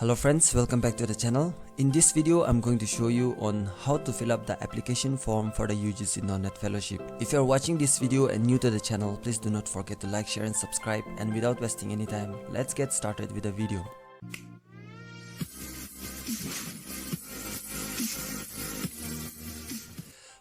Hello friends, welcome back to the channel. In this video, I'm going to show you on how to fill up the application form for the UGC Non-Net Fellowship. If you're watching this video and new to the channel, please do not forget to like, share and subscribe. And without wasting any time, let's get started with the video.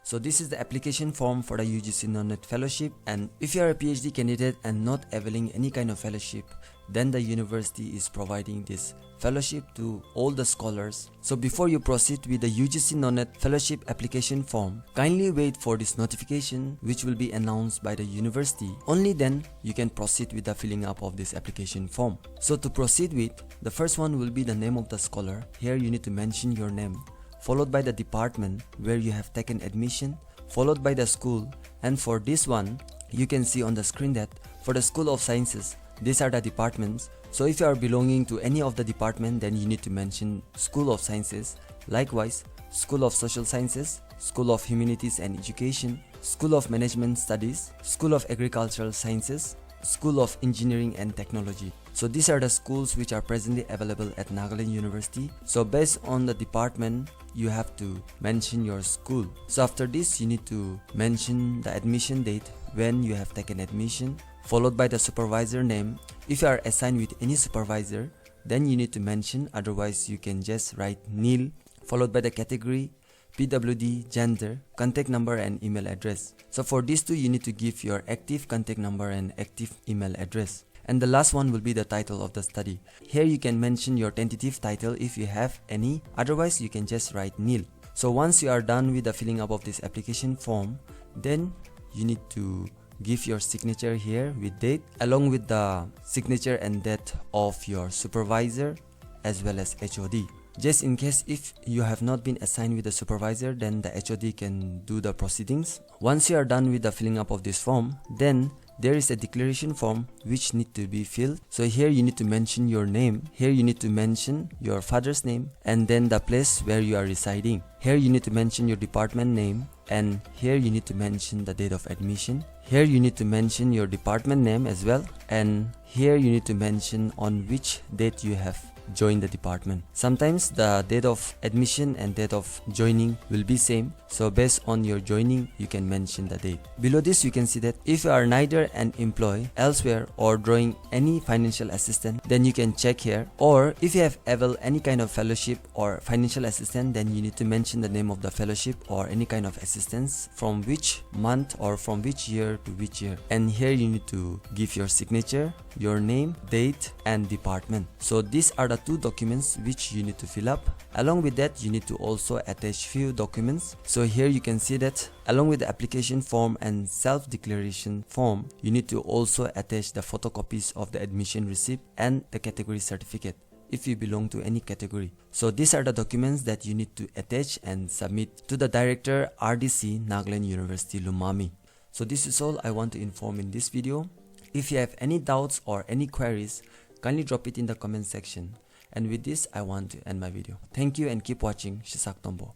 So this is the application form for the UGC Non-Net Fellowship, and if you are a PhD candidate and not availing any kind of fellowship, then the university is providing this fellowship to all the scholars. So before you proceed with the UGC Non-Net Fellowship application form, kindly wait for this notification which will be announced by the university. Only then you can proceed with the filling up of this application form. So to proceed with, the first one will be the name of the scholar. Here you need to mention your name, followed by the department where you have taken admission, followed by the school. And for this one, you can see on the screen that for the School of Sciences, these are the departments. So if you are belonging to any of the department, then you need to mention School of Sciences. Likewise, School of Social Sciences, School of Humanities and Education, School of Management Studies, School of Agricultural Sciences, School of Engineering and Technology. So these are the schools which are presently available at Nagaland University. So based on the department, you have to mention your school. So after this, you need to mention the admission date when you have taken admission, followed by the supervisor name. If you are assigned with any supervisor, then you need to mention, otherwise you can just write nil, followed by the category, PWD, gender, contact number and email address. So for these two, you need to give your active contact number and active email address. And the last one will be the title of the study. Here you can mention your tentative title if you have any, otherwise you can just write nil. So once you are done with the filling up of this application form, then you need to give your signature here with date, along with the signature and date of your supervisor as well as HOD. Just in case if you have not been assigned with the supervisor, then the HOD can do the proceedings. Once you are done with the filling up of this form, then there is a declaration form which need to be filled. So here you need to mention your name, here you need to mention your father's name, and then the place where you are residing. Here you need to mention your department name, and here you need to mention the date of admission. Here you need to mention your department name as well, and here you need to mention on which date you have joined the department. Sometimes the date of admission and date of joining will be same, so based on your joining you can mention the date. Below this you can see that if you are neither an employee elsewhere or drawing any financial assistance, then you can check here. Or if you have availed any kind of fellowship or financial assistance, then you need to mention the name of the fellowship or any kind of assistance, from which month or from which year to which year. And here you need to give your signature, your name, date and department. So these are the two documents which you need to fill up. Along with that, you need to also attach few documents. So here you can see that along with the application form and self-declaration form, you need to also attach the photocopies of the admission receipt and the category certificate if you belong to any category. So these are the documents that you need to attach and submit to the director, RDC, Nagaland University, Lumami. So this is all I want to inform in this video. If you have any doubts or any queries, kindly drop it in the comment section. And with this, I want to end my video. Thank you and keep watching Shisak Tombo.